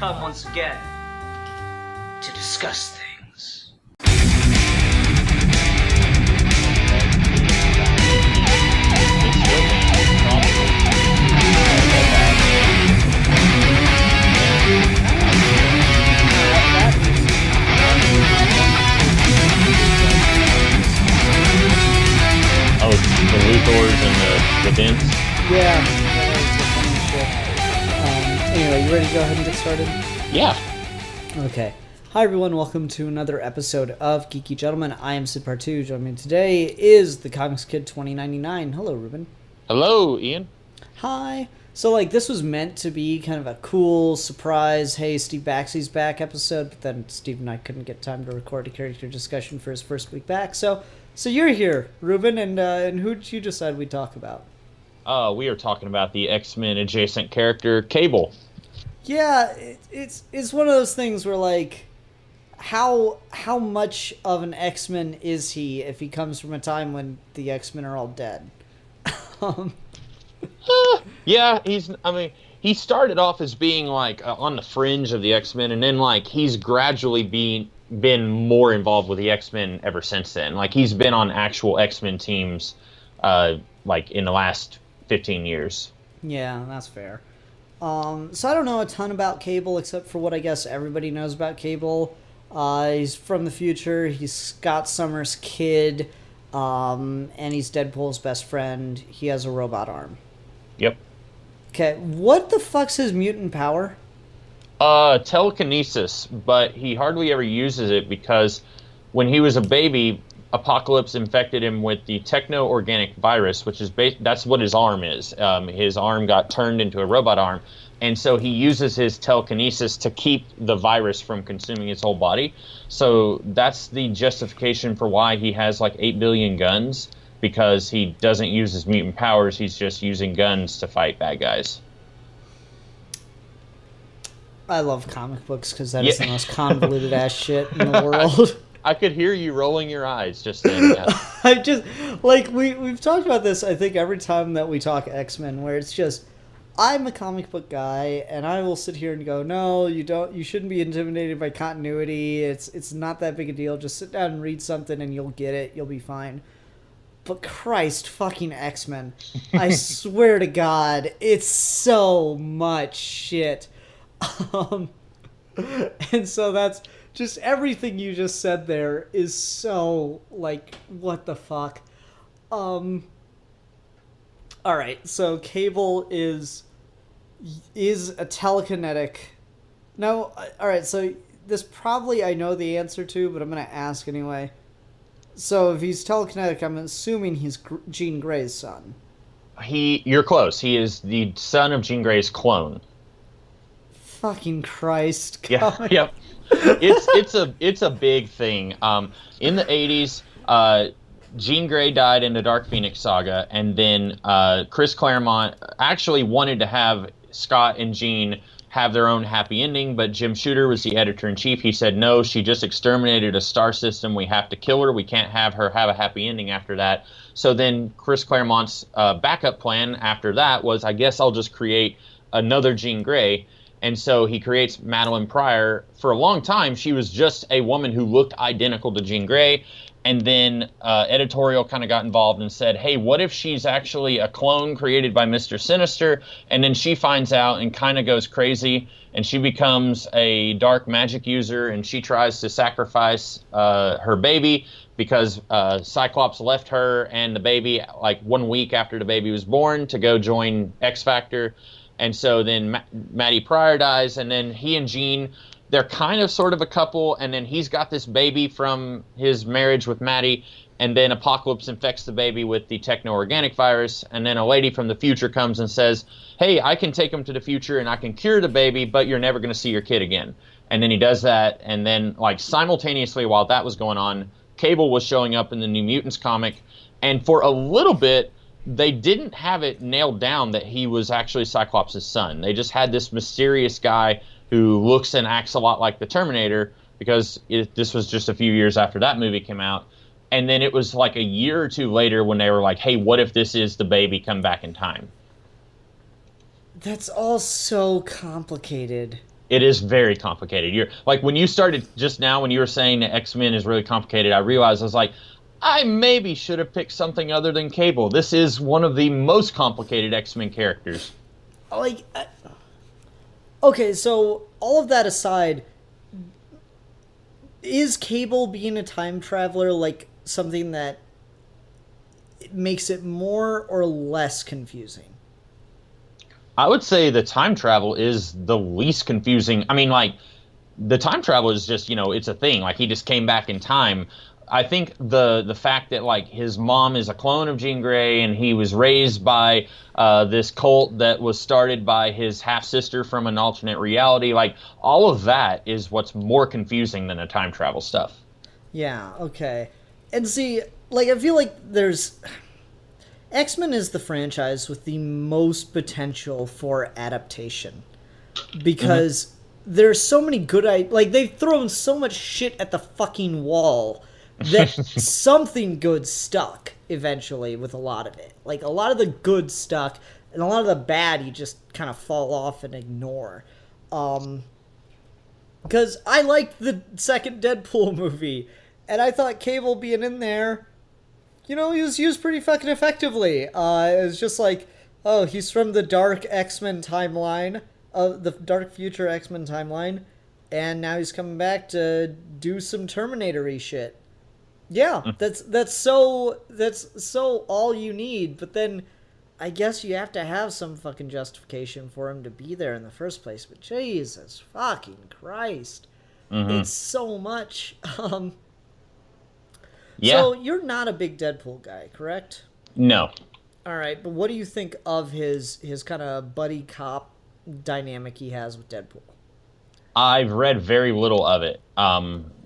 come once again to discuss things. Oh, the Luthors and the Dents? Yeah, that was the funny shit. Anyway, you ready to go ahead and get started? Yeah. Okay. Hi everyone, welcome to another episode of Geeky Gentlemen. I am Sid Partu. Joining me today is the Comics Kid 2099. Hello, Ruben. Hello, Ian. Hi. So, this was meant to be kind of a cool surprise, hey, Steve Baxley's back episode, but then Steve and I couldn't get time to record a character discussion for his first week back, so you're here, Ruben, and who did you decide we'd talk about? We are talking about the X-Men adjacent character, Cable. Yeah, it's one of those things where, how much of an X-Men is he if he comes from a time when the X-Men are all dead? Yeah, he started off as being, on the fringe of the X-Men, and then, he's gradually been more involved with the X-Men ever since then. He's been on actual X-Men teams, in the last 15 years. Yeah, that's fair. So I don't know a ton about Cable, except for what I guess everybody knows about Cable. He's from the future, he's Scott Summers' kid, and he's Deadpool's best friend. He has a robot arm. Yep. Okay, what the fuck's his mutant power? Telekinesis, but he hardly ever uses it because when he was a baby, Apocalypse infected him with the techno-organic virus, which is that's what his arm is. His arm got turned into a robot arm, and so he uses his telekinesis to keep the virus from consuming his whole body. So that's the justification for why he has 8 billion guns, because he doesn't use his mutant powers, he's just using guns to fight bad guys. I love comic books because that is the most convoluted ass shit in the world. I could hear you rolling your eyes just then. Yeah. I just we've talked about this. I think every time that we talk X-Men, where it's just I'm a comic book guy, and I will sit here and go, no, you don't. You shouldn't be intimidated by continuity. It's not that big a deal. Just sit down and read something, and you'll get it. You'll be fine. But Christ, fucking X-Men! I swear to God, it's so much shit. And so that's just everything you just said there is so what the fuck. All right, so Cable is a telekinetic. No, all right, so this probably I know the answer to, but I'm gonna ask anyway. So if he's telekinetic, I'm assuming he's Jean Grey's son. You're close. He is the son of Jean Grey's clone. Fucking Christ. Yeah, yep. It's a big thing. In the 80s, Jean Grey died in the Dark Phoenix saga, and then Chris Claremont actually wanted to have Scott and Jean have their own happy ending, but Jim Shooter was the editor-in-chief. He said, no, she just exterminated a star system. We have to kill her. We can't have her have a happy ending after that. So then Chris Claremont's backup plan after that was, I guess I'll just create another Jean Grey. And so he creates Madeline Pryor. For a long time, she was just a woman who looked identical to Jean Grey. And then editorial kind of got involved and said, hey, what if she's actually a clone created by Mr. Sinister? And then she finds out and kind of goes crazy, and she becomes a dark magic user, and she tries to sacrifice her baby because Cyclops left her and the baby 1 week after the baby was born to go join X Factor. And so then Maddie Pryor dies, and then he and Jean, they're kind of sort of a couple, and then he's got this baby from his marriage with Maddie, and then Apocalypse infects the baby with the techno-organic virus, and then a lady from the future comes and says, hey, I can take him to the future and I can cure the baby, but you're never going to see your kid again. And then he does that, and then simultaneously while that was going on, Cable was showing up in the New Mutants comic, and for a little bit, they didn't have it nailed down that he was actually Cyclops' son. They just had this mysterious guy who looks and acts a lot like the Terminator, because this was just a few years after that movie came out. And then it was a year or two later when they were like, hey, what if this is the baby come back in time? That's all so complicated. It is very complicated. You're like when you started just now when you were saying that X-Men is really complicated, I realized I was like, I maybe should have picked something other than Cable. This is one of the most complicated X-Men characters. Like, okay, so all of that aside, is Cable being a time traveler like something that makes it more or less confusing? I would say the time travel is the least confusing. I mean, like, the time travel is just, it's a thing. Like, he just came back in time. I think the fact that, like, his mom is a clone of Jean Grey and he was raised by this cult that was started by his half-sister from an alternate reality, like, all of that is what's more confusing than the time travel stuff. Yeah, okay. And see, like, I feel like there's... X-Men is the franchise with the most potential for adaptation. Because there's so many good... Like, they've thrown so much shit at the fucking wall that something good stuck eventually with a lot of it. Like, a lot of the good stuck, and a lot of the bad you just kind of fall off and ignore. Because I liked the second Deadpool movie, and I thought Cable being in there, he was used pretty fucking effectively. It was just like, oh, he's from the dark X-Men timeline, the dark future X-Men timeline, and now he's coming back to do some Terminator-y shit. Yeah, that's so all you need, but then I guess you have to have some fucking justification for him to be there in the first place. But Jesus fucking Christ. It's so much. Yeah. So you're not a big Deadpool guy, correct? No. All right, but what do you think of his kind of buddy cop dynamic he has with Deadpool? I've read very little of it.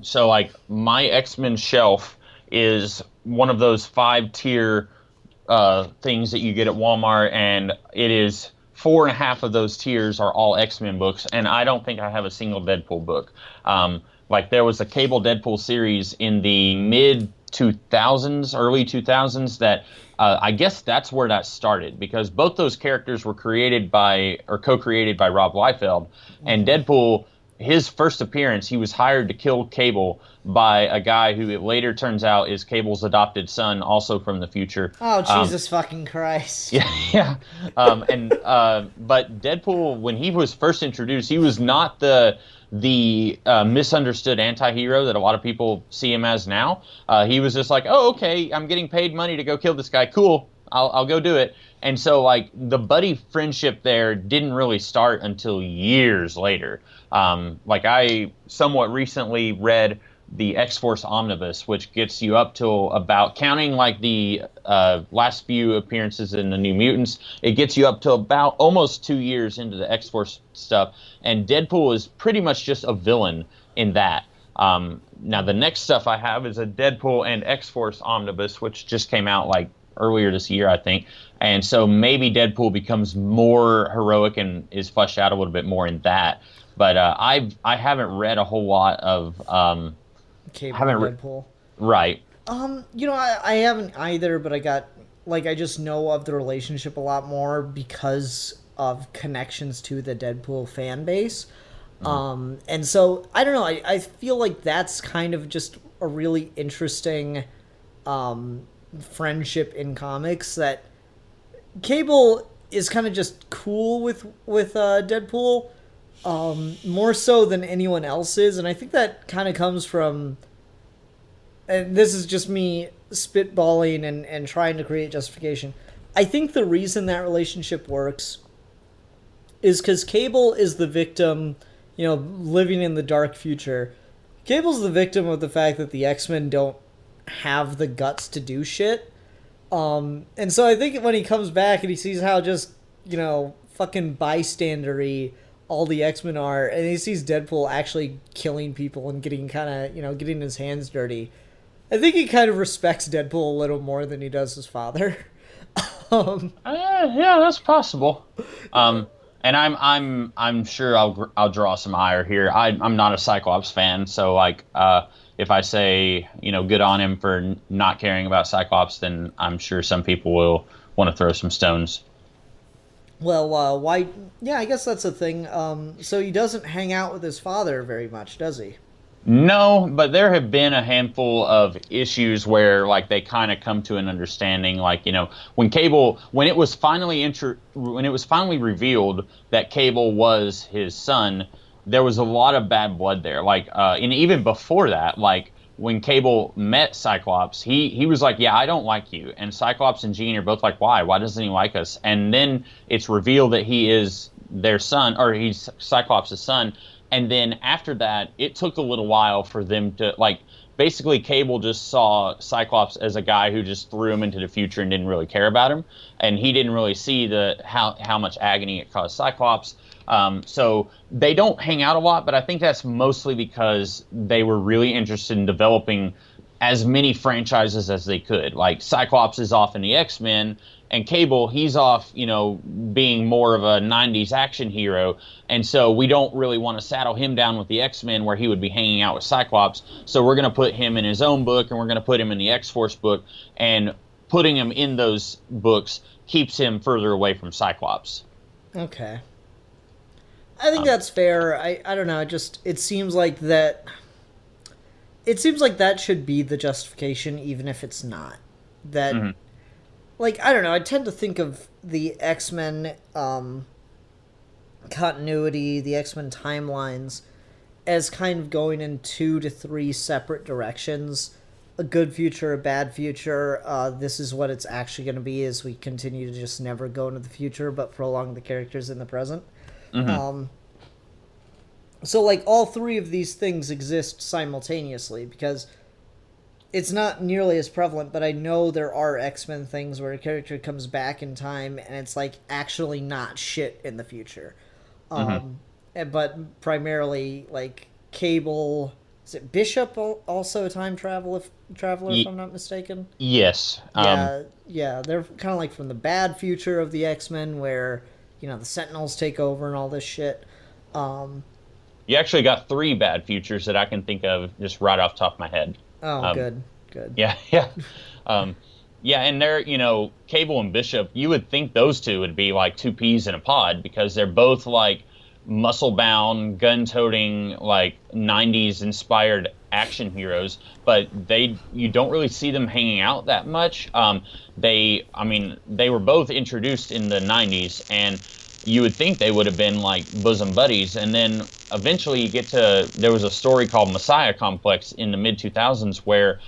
So, like, my X-Men shelf is one of those 5-tier things that you get at Walmart, and it is 4.5 of those tiers are all X-Men books, and I don't think I have a single Deadpool book. Like, there was a Cable Deadpool series in the mid-2000s, early 2000s, that I guess that's where that started, because both those characters were created by, or co-created by Rob Liefeld, and Deadpool, his first appearance, he was hired to kill Cable by a guy who it later turns out is Cable's adopted son, also from the future. Oh, Jesus fucking Christ. Yeah. But Deadpool, when he was first introduced, he was not the misunderstood anti-hero that a lot of people see him as now. He was just like, oh, okay, I'm getting paid money to go kill this guy. Cool, I'll go do it. And so, like, the buddy friendship there didn't really start until years later. Like, I somewhat recently read the X-Force Omnibus, which gets you up till about, counting like the last few appearances in the New Mutants, it gets you up to about almost 2 years into the X-Force stuff, and Deadpool is pretty much just a villain in that. Now, the next stuff I have is a Deadpool and X-Force Omnibus, which just came out like earlier this year, I think, and so maybe Deadpool becomes more heroic and is fleshed out a little bit more in that. But I haven't read a whole lot of Cable Deadpool. Right. I haven't either, but I just know of the relationship a lot more because of connections to the Deadpool fan base. And so, I don't know, I feel like that's kind of just a really interesting friendship in comics, that Cable is kind of just cool with Deadpool, more so than anyone else is, and I think that kind of comes from, and this is just me spitballing and trying to create justification, I think the reason that relationship works is because Cable is the victim, living in the dark future. Cable's the victim of the fact that the X-Men don't have the guts to do shit. And so I think when he comes back and he sees how just, fucking bystandery all the X-Men are, and he sees Deadpool actually killing people and getting getting his hands dirty, I think he kind of respects Deadpool a little more than he does his father. Yeah, that's possible. And I'm sure I'll draw some ire here. I'm not a Cyclops fan, so like if I say good on him for not caring about Cyclops, then I'm sure some people will want to throw some stones. Well, why? Yeah, I guess that's a thing. So he doesn't hang out with his father very much, does he? No, but there have been a handful of issues where like they kind of come to an understanding. Like when Cable, when it was finally revealed that Cable was his son, there was a lot of bad blood there. Like, and even before that, like when Cable met Cyclops, he was like, "Yeah, I don't like you," and Cyclops and Jean are both like, "Why? Why doesn't he like us?" And then it's revealed that he is their son, or he's Cyclops' son. And then after that, it took a little while for them to like. Basically, Cable just saw Cyclops as a guy who just threw him into the future and didn't really care about him, and he didn't really see the how much agony it caused Cyclops. So they don't hang out a lot, but I think that's mostly because they were really interested in developing as many franchises as they could. Like Cyclops is off in the X-Men, and Cable, he's off, being more of a 90s action hero. And so we don't really want to saddle him down with the X-Men where he would be hanging out with Cyclops. So we're going to put him in his own book, and we're going to put him in the X-Force book. And putting him in those books keeps him further away from Cyclops. Okay. I think that's fair. I don't know. It seems like that. It seems like that should be the justification, even if it's not. That, like, I don't know. I tend to think of the X-Men continuity, the X-Men timelines, as kind of going in 2 to 3 separate directions. A good future, a bad future. This is what it's actually going to be as we continue to just never go into the future, but prolong the characters in the present. So, like, all 3 of these things exist simultaneously, because it's not nearly as prevalent, but I know there are X-Men things where a character comes back in time and it's, like, actually not shit in the future. But primarily, like, Cable... Is it Bishop also a time traveler, if I'm not mistaken? Yes. Yeah, they're kind of like from the bad future of the X-Men where, the Sentinels take over and all this shit. You actually got 3 bad futures that I can think of just right off the top of my head. Oh, good. Yeah. Yeah, and they're, Cable and Bishop, you would think those two would be like 2 peas in a pod because they're both like muscle-bound, gun-toting, like 90s-inspired action heroes, but you don't really see them hanging out that much. They were both introduced in the 90s, and you would think they would have been like bosom buddies, and then eventually you get to, there was a story called Messiah Complex in the mid-2000s where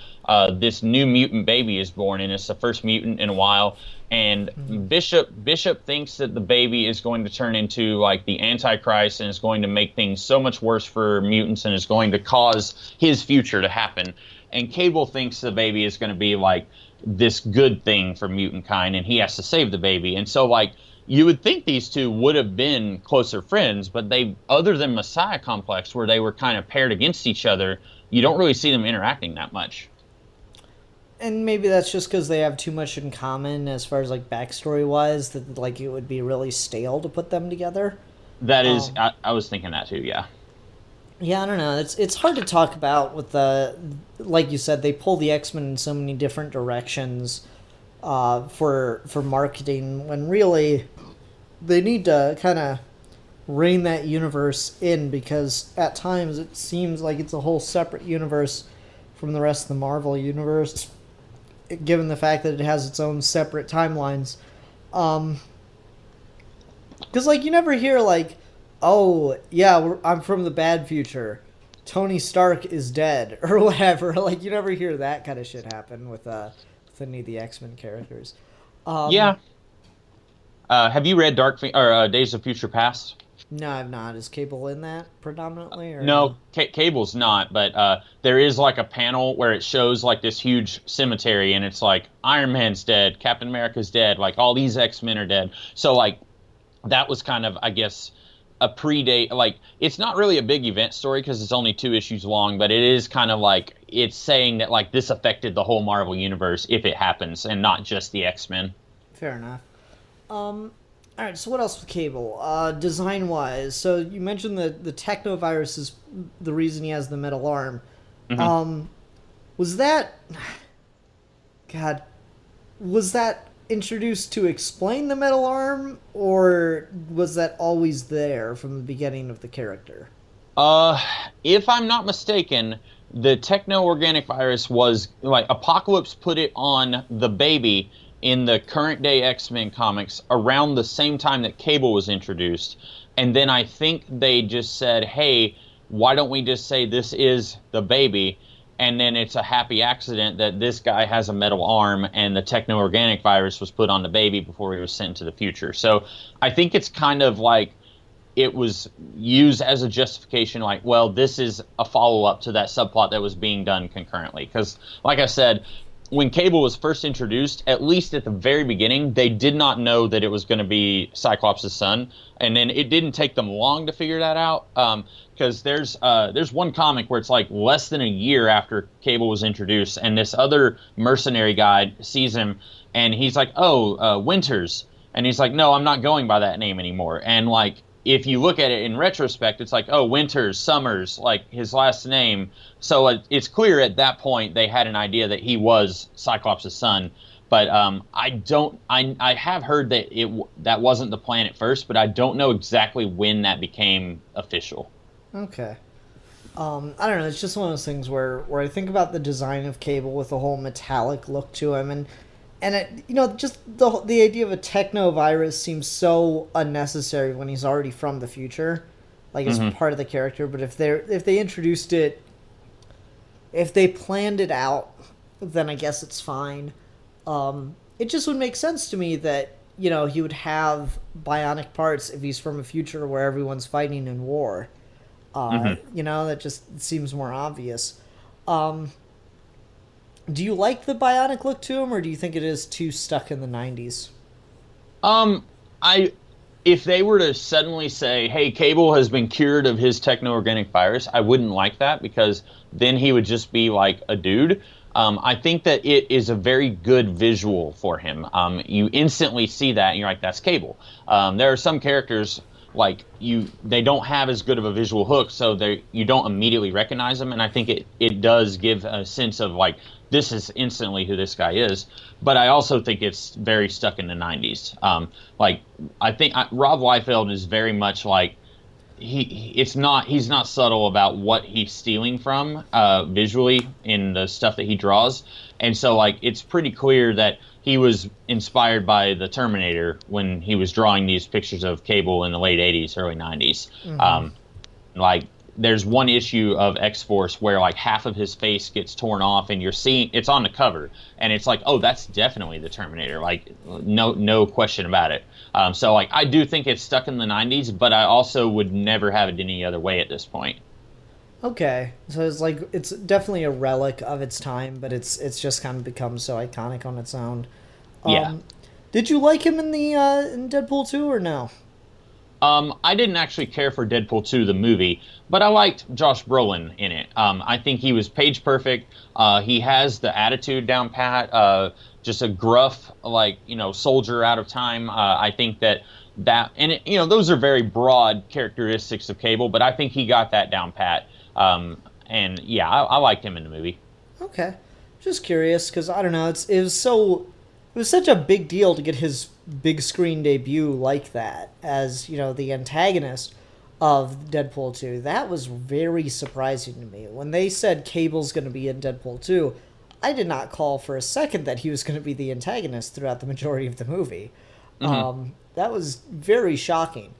this new mutant baby is born, and it's the first mutant in a while, and Bishop thinks that the baby is going to turn into like the Antichrist and is going to make things so much worse for mutants and is going to cause his future to happen, and Cable thinks the baby is going to be like this good thing for mutant kind, and he has to save the baby. And so like you would think these two would have been closer friends, but they, other than Messiah Complex, where they were kind of paired against each other, you don't really see them interacting that much. And maybe that's just because they have too much in common as far as, like, backstory-wise, that, like, it would be really stale to put them together. That is, I was thinking that too, yeah. Yeah, I don't know. It's hard to talk about with the, like you said, they pull the X-Men in so many different directions for marketing, when really they need to kind of rein that universe in, because at times it seems like it's a whole separate universe from the rest of the Marvel universe, given the fact that it has its own separate timelines. Because, like, you never hear, like, oh, yeah, I'm from the bad future, Tony Stark is dead, or whatever. Like, you never hear that kind of shit happen with any of the X-Men characters. Yeah. Have you read Days of Future Past? No, I've not. Is Cable in that predominantly? Or no, Cable's not, but there is like a panel where it shows like this huge cemetery, and it's like Iron Man's dead, Captain America's dead, like all these X-Men are dead. So like that was kind of, I guess, a predate, like it's not really a big event story because it's only 2 issues long, but it is kind of like it's saying that like this affected the whole Marvel universe if it happens, and not just the X-Men. Fair enough. All right, so what else with Cable? Design-wise, so you mentioned the technovirus is the reason he has the metal arm. Was that... God. Was that introduced to explain the metal arm, or was that always there from the beginning of the character? If I'm not mistaken, the techno-organic virus was like Apocalypse put it on the baby in the current day X-Men comics around the same time that Cable was introduced. And then I think they just said, hey, why don't we just say this is the baby? And then it's a happy accident that this guy has a metal arm and the techno-organic virus was put on the baby before he was sent to the future. So I think it's kind of like it was used as a justification, like, well, this is a follow-up to that subplot that was being done concurrently. Because, like I said, when Cable was first introduced, at least at the very beginning, they did not know that it was going to be Cyclops' son. And then it didn't take them long to figure that out. Because there's one comic where it's like less than a year after Cable was introduced, and this other mercenary guy sees him, and he's like, Winters. And he's like, no, I'm not going by that name anymore. And, like, if you look at it in retrospect, it's like, oh, Winters, Summers, like his last name. So it's clear at that point they had an idea that he was Cyclops' son. But I have heard that that wasn't the plan at first, but I don't know exactly when that became official. Okay. I don't know. It's just one of those things where I think about the design of Cable with the whole metallic look to him, and it, just the idea of a techno virus seems so unnecessary when he's already from the future, like as part of the character. But if they introduced it, if they planned it out, then I guess it's fine. It just would make sense to me that he would have bionic parts if he's from a future where everyone's fighting in war. That just seems more obvious. Do you like the bionic look to him, or do you think it is too stuck in the 90s? If they were to suddenly say, hey, Cable has been cured of his techno-organic virus, I wouldn't like that, because then he would just be like a dude. I think that it is a very good visual for him. You instantly see that, and you're like, that's Cable. There are some characters like they don't have as good of a visual hook, so you don't immediately recognize them, and I think it does give a sense of like, this is instantly who this guy is. But I also think it's very stuck in the 90s. I think Rob Liefeld is very much like, he's not subtle about what he's stealing from visually in the stuff that he draws. And so like it's pretty clear that he was inspired by the Terminator when he was drawing these pictures of Cable in the late 80s, early 90s. Like there's one issue of X-Force where like half of his face gets torn off, and you're seeing it's on the cover, and it's like, oh, that's definitely the Terminator, like no question about it. So like I do think it's stuck in the 90s, but I also would never have it any other way at this point. Okay, so it's definitely a relic of its time, but it's just kind of become so iconic on its own. Yeah. Did you like him in the in Deadpool 2 or no? I didn't actually care for Deadpool 2, the movie, but I liked Josh Brolin in it. I think he was page perfect. He has the attitude down pat, just a gruff, soldier out of time. I think that and those are very broad characteristics of Cable, but I think he got that down pat. And yeah, I liked him in the movie. Okay. Just curious, because I don't know, it was such a big deal to get his big screen debut like that as, the antagonist of Deadpool 2. That was very surprising to me. When they said Cable's going to be in Deadpool 2, I did not call for a second that he was going to be the antagonist throughout the majority of the movie. That was very shocking.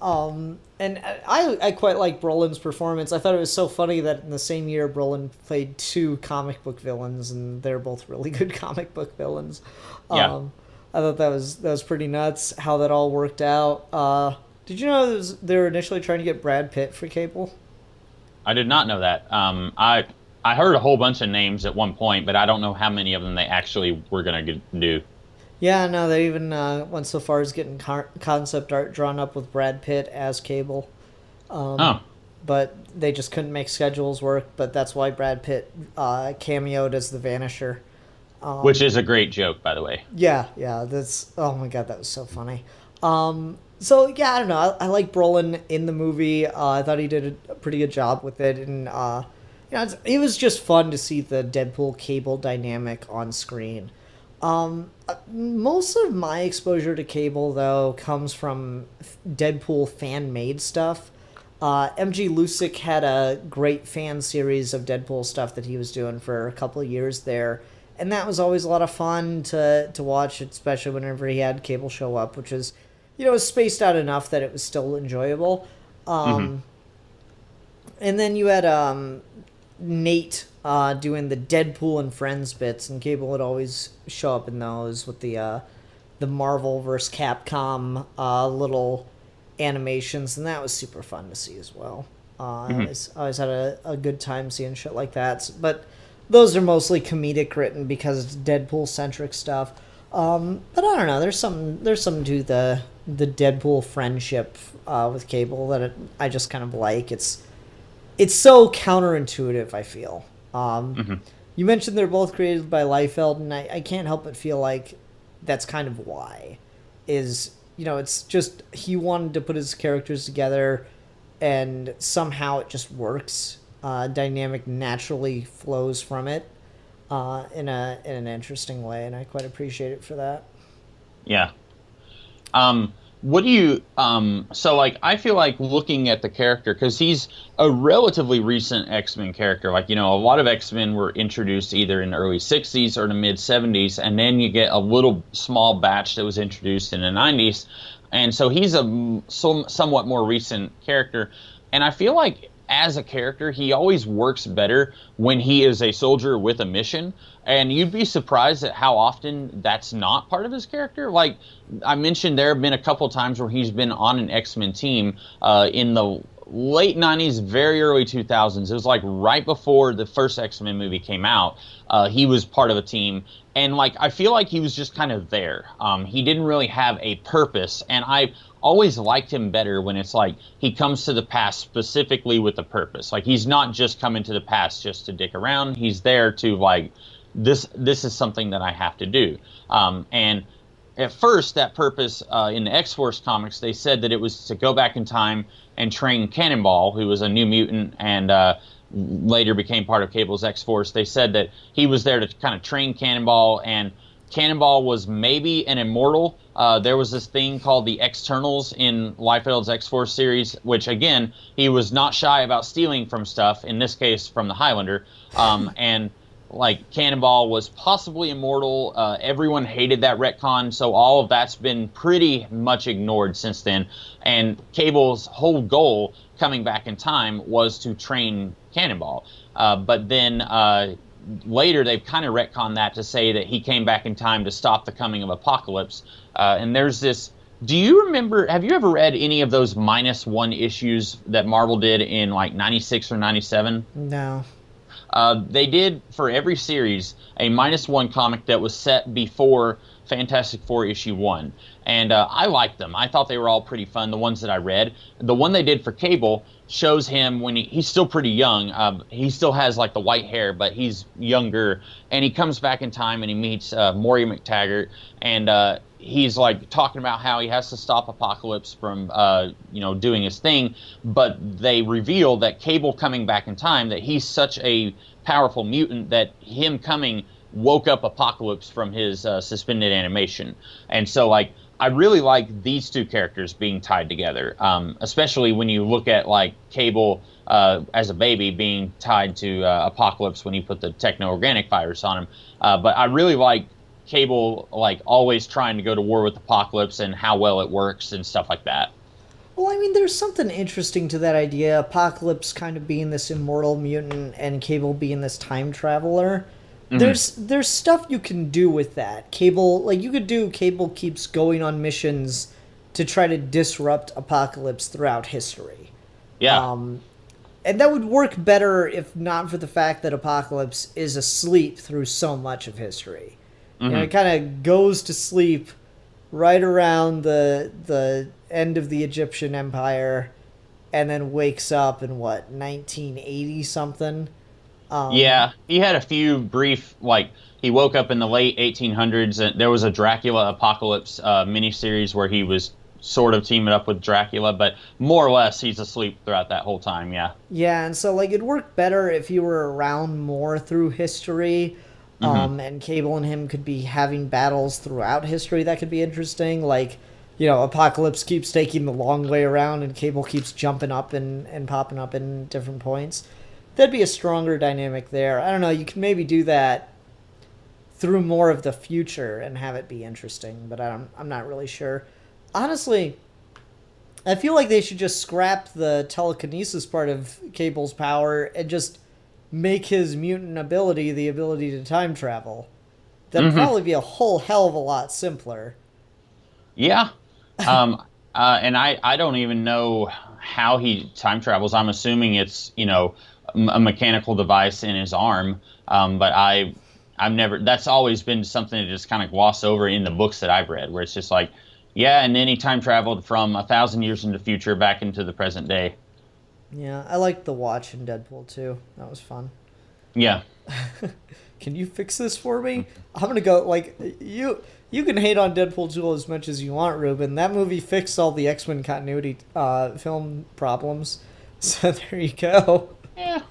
And I quite like Brolin's performance. I thought it was so funny that in the same year Brolin played two comic book villains, and they're both really good comic book villains. Yeah. I thought that was pretty nuts how that all worked out. Did you know they were initially trying to get Brad Pitt for Cable? I did not know that. I heard a whole bunch of names at one point, but I don't know how many of them they actually were going to do. Yeah, no, they even went so far as getting concept art drawn up with Brad Pitt as Cable. But they just couldn't make schedules work, but that's why Brad Pitt cameoed as the Vanisher. Which is a great joke, by the way. Yeah, that's... Oh my god, that was so funny. So, yeah, I don't know. I like Brolin in the movie. I thought he did a pretty good job with it, and it was just fun to see the Deadpool Cable dynamic on screen. Most of my exposure to Cable, though, comes from Deadpool fan-made stuff. MG Lusick had a great fan series of Deadpool stuff that he was doing for a couple of years there, and that was always a lot of fun to watch, especially whenever he had Cable show up, which is, spaced out enough that it was still enjoyable. And then you had Nate doing the Deadpool and Friends bits, and Cable would always show up in those with the Marvel vs. Capcom little animations, and that was super fun to see as well. I always had a good time seeing shit like that. But those are mostly comedic written because it's Deadpool centric stuff. But I don't know. There's something to the Deadpool friendship with Cable that I just kind of like. It's so counterintuitive, I feel. You mentioned they're both created by Liefeld, and I can't help but feel like that's kind of why. It's just he wanted to put his characters together, and somehow it just works. Dynamic naturally flows from it in an interesting way, and I quite appreciate it for that. Yeah. What do you so like I feel like looking at the character, because he's a relatively recent X-Men character, like a lot of X-Men were introduced either in the early 60s or the mid 70s, and then you get a little small batch that was introduced in the 90s, and so he's a somewhat more recent character, and I feel like as a character he always works better when he is a soldier with a mission. And you'd be surprised at how often that's not part of his character. Like I mentioned, there have been a couple times where he's been on an X-Men team in the late 90s, very early 2000s. It was like right before the first X-Men movie came out. He was part of a team. And like I feel like he was just kind of there. He didn't really have a purpose. And I always liked him better when it's like he comes to the past specifically with a purpose. Like he's not just coming to the past just to dick around. He's there to like, this is something that I have to do. And at first, that purpose in the X-Force comics, they said that it was to go back in time and train Cannonball, who was a New Mutant and later became part of Cable's X-Force. They said that he was there to kind of train Cannonball, and Cannonball was maybe an immortal. There was this thing called the Externals in Liefeld's X-Force series, which, again, he was not shy about stealing from stuff, in this case from the Highlander, and like Cannonball was possibly immortal. Everyone hated that retcon, so all of that's been pretty much ignored since then. And Cable's whole goal coming back in time was to train Cannonball. But then later they've kind of retconned that to say that he came back in time to stop the coming of Apocalypse. And there's this... Do you remember, have you ever read any of those -1 issues that Marvel did in like 96 or 97? No. They did, for every series, a -1 comic that was set before Fantastic Four issue 1. And I liked them. I thought they were all pretty fun, the ones that I read. The one they did for Cable shows him when he's still pretty young. He still has like the white hair, but he's younger. And he comes back in time and he meets Maury McTaggart. And he's like talking about how he has to stop Apocalypse from doing his thing, but they reveal that Cable coming back in time, that he's such a powerful mutant that him coming woke up Apocalypse from his suspended animation. And so like I really like these two characters being tied together, especially when you look at like Cable as a baby being tied to Apocalypse when he put the techno-organic virus on him. But I really like Cable like always trying to go to war with Apocalypse and how well it works and stuff like that. Well, I mean, there's something interesting to that idea. Apocalypse kind of being this immortal mutant and Cable being this time traveler. Mm-hmm. There's stuff you can do with that. Cable, like you could do Cable keeps going on missions to try to disrupt Apocalypse throughout history. Yeah. And that would work better if not for the fact that Apocalypse is asleep through so much of history. Mm-hmm. It kind of goes to sleep right around the end of the Egyptian Empire, and then wakes up in 1980 something. Yeah, he had a few brief he woke up in the late 1800s, and there was a Dracula Apocalypse miniseries where he was sort of teaming up with Dracula, but more or less he's asleep throughout that whole time. Yeah. Yeah, and so it'd work better if you were around more through history. And Cable and him could be having battles throughout history that could be interesting. Like, Apocalypse keeps taking the long way around and Cable keeps jumping up and popping up in different points. That'd be a stronger dynamic there. I don't know, you can maybe do that through more of the future and have it be interesting, but I'm not really sure. Honestly, I feel like they should just scrap the telekinesis part of Cable's power and just make his mutant ability the ability to time travel. That'd probably be a whole hell of a lot simpler. Yeah. And I don't even know how he time travels. I'm assuming it's, a mechanical device in his arm. But I've never, that's always been something to just kind of gloss over in the books that I've read, where it's just like, yeah, and then he time traveled from 1,000 years into the future back into the present day. Yeah, I liked the watch in Deadpool too. That was fun. Yeah. Can you fix this for me? I'm gonna go, you can hate on Deadpool 2 as much as you want, Ruben. That movie fixed all the X-Men continuity film problems. So there you go. Yeah.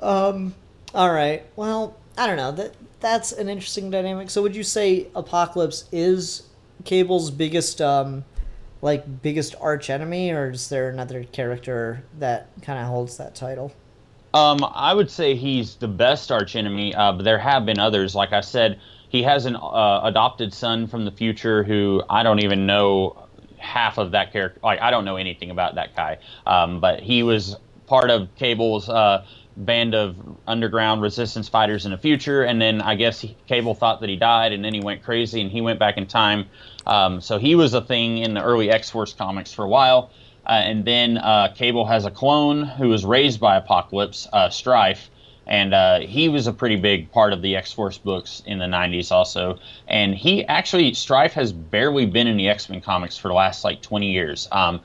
All right. Well, I don't know. That's an interesting dynamic. So would you say Apocalypse is Cable's biggest arch enemy, or is there another character that kind of holds that title? I would say he's the best arch enemy, but there have been others. Like I said, he has an adopted son from the future who I don't even know half of that character. Like, I don't know anything about that guy. But he was part of Cable's band of underground resistance fighters in the future, and then I guess Cable thought that he died, and then he went crazy, and he went back in time. So he was a thing in the early X-Force comics for a while. And then Cable has a clone who was raised by Apocalypse, Strife, and he was a pretty big part of the X-Force books in the 90s also. And Strife has barely been in the X-Men comics for the last 20 years. I've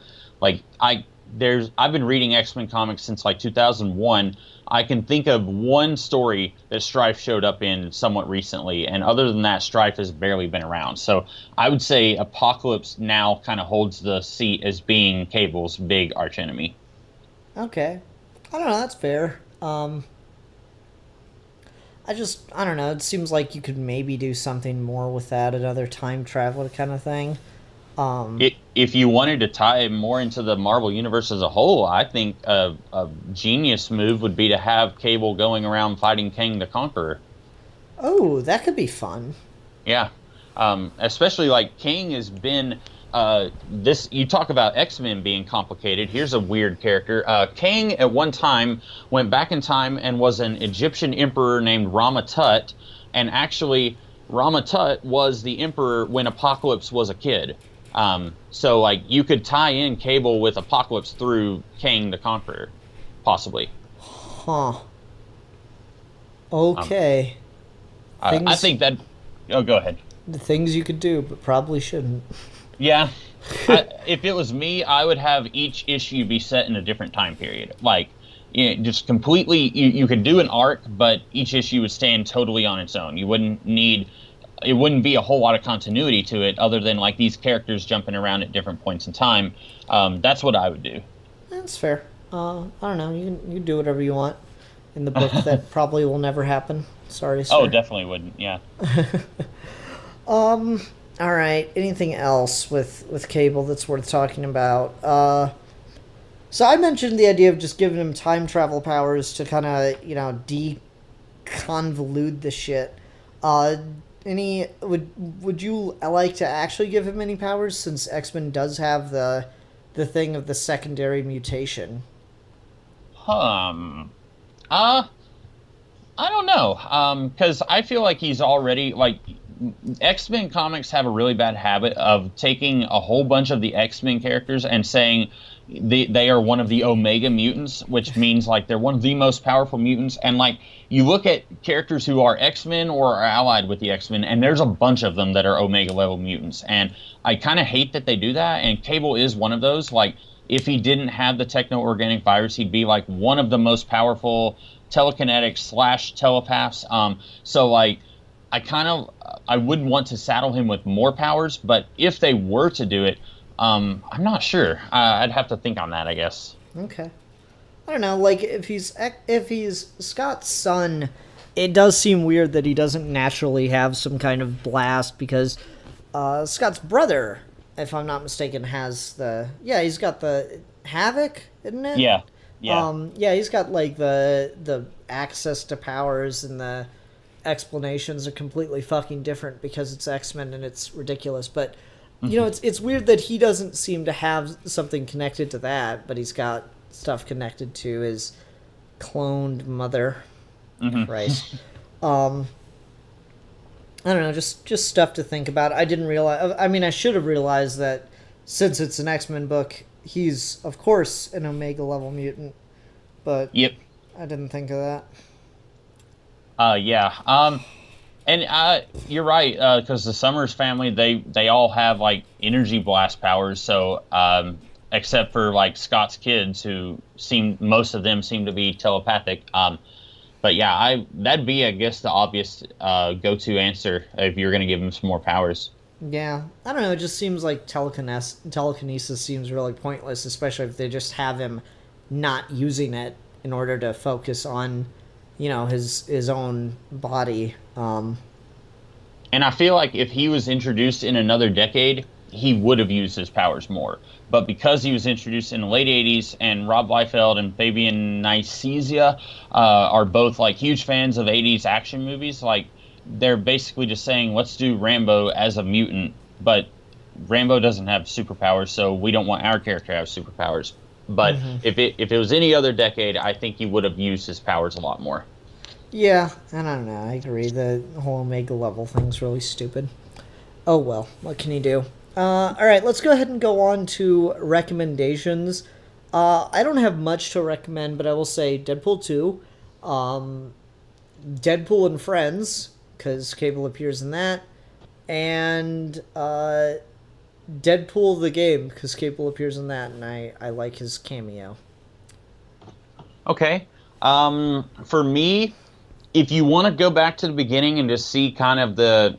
been reading X-Men comics since 2001. I can think of one story that Strife showed up in somewhat recently, and other than that, Strife has barely been around. So I would say Apocalypse now kind of holds the seat as being Cable's big archenemy. Okay. I don't know, that's fair. I don't know, it seems like you could maybe do something more with that, another time traveler kind of thing. If you wanted to tie more into the Marvel Universe as a whole, I think a genius move would be to have Cable going around fighting Kang the Conqueror. Oh, that could be fun. Yeah. Especially Kang has been... you talk about X-Men being complicated. Here's a weird character. Kang at one time went back in time and was an Egyptian emperor named Rama-Tut, and actually Rama-Tut was the emperor when Apocalypse was a kid. So you could tie in Cable with Apocalypse through Kang the Conqueror, possibly. Huh. Okay. I think that... Oh, go ahead. The things you could do, but probably shouldn't. Yeah. If it was me, I would have each issue be set in a different time period. Just completely... You could do an arc, but each issue would stand totally on its own. You wouldn't need... It wouldn't be a whole lot of continuity to it other than these characters jumping around at different points in time. That's what I would do. That's fair. I don't know. You can do whatever you want in the book. That probably will never happen. Sorry, sir. Oh, definitely wouldn't. Yeah. All right. Anything else with Cable that's worth talking about? So I mentioned the idea of just giving him time travel powers to kind of deconvolute the shit. Would you like to actually give him any powers, since X-Men does have the thing of the secondary mutation? I don't know. Because I feel like he's already X-Men comics have a really bad habit of taking a whole bunch of the X-Men characters and saying they are one of the Omega mutants, which means they're one of the most powerful mutants. And you look at characters who are X-Men or are allied with the X-Men, and there's a bunch of them that are Omega level mutants. And I kind of hate that they do that. And Cable is one of those. If he didn't have the techno-organic virus, he'd be one of the most powerful telekinetic / telepaths. I wouldn't want to saddle him with more powers, but if they were to do it, I'm not sure. I'd have to think on that, I guess. Okay. I don't know, if he's Scott's son, it does seem weird that he doesn't naturally have some kind of blast, because Scott's brother, if I'm not mistaken, has he's got the Havoc, isn't it? Yeah. He's got like the access to powers, and the explanations are completely fucking different because it's X-Men and it's ridiculous. But you know, it's weird that he doesn't seem to have something connected to that, but he's got stuff connected to his cloned mother. Christ. I don't know, just stuff to think about. I didn't realize. I mean, I should have realized that since it's an X-Men book, he's of course an Omega level mutant. But yep, I didn't think of that. And you're right, because the Summers family, they all have like energy blast powers. So except for like Scott's kids, who most of them seem to be telepathic. But yeah, that'd be, I guess, the obvious go-to answer if you're going to give him some more powers. Yeah, I don't know. It just seems like telekinesis seems really pointless, especially if they just have him not using it in order to focus on, you know, his own body. And I feel like if he was introduced in another decade, he would have used his powers more. But because he was introduced in the late 80s, and Rob Liefeld and Fabian Nicieza are both like huge fans of 80s action movies, like they're basically just saying, let's do Rambo as a mutant, but Rambo doesn't have superpowers, so we don't want our character to have superpowers. But if it was any other decade, I think he would have used his powers a lot more. Yeah, and I don't know, I agree. The whole Omega level thing's really stupid. Oh well, what can you do? Alright, let's go ahead and go on to recommendations. I don't have much to recommend, but I will say Deadpool 2, Deadpool and Friends, because Cable appears in that, and Deadpool the game, because Cable appears in that, and I like his cameo. Okay. For me, if you want to go back to the beginning and just see kind of the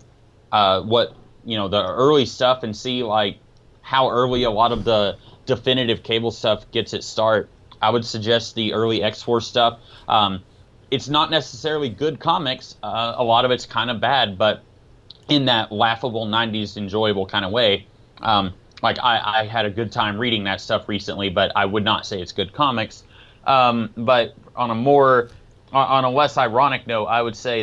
the early stuff, and see like how early a lot of the definitive Cable stuff gets its start, I would suggest the early X-Force stuff. It's not necessarily good comics. A lot of it's kind of bad, but in that laughable 90s enjoyable kind of way. Like I had a good time reading that stuff recently, but I would not say it's good comics. But on a less ironic note, I would say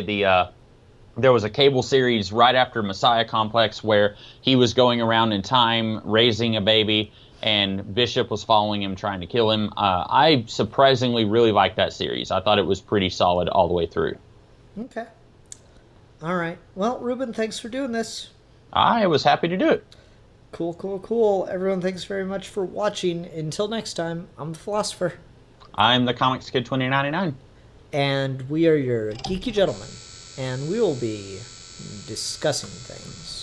there was a Cable series right after Messiah Complex where he was going around in time raising a baby, and Bishop was following him trying to kill him. I surprisingly really liked that series. I thought it was pretty solid all the way through. Okay. All right. Well, Ruben, thanks for doing this. I was happy to do it. Cool. Everyone, thanks very much for watching. Until next time, I'm the Philosopher. I'm the Comics Kid 2099. And we are your geeky gentlemen. And we will be discussing things.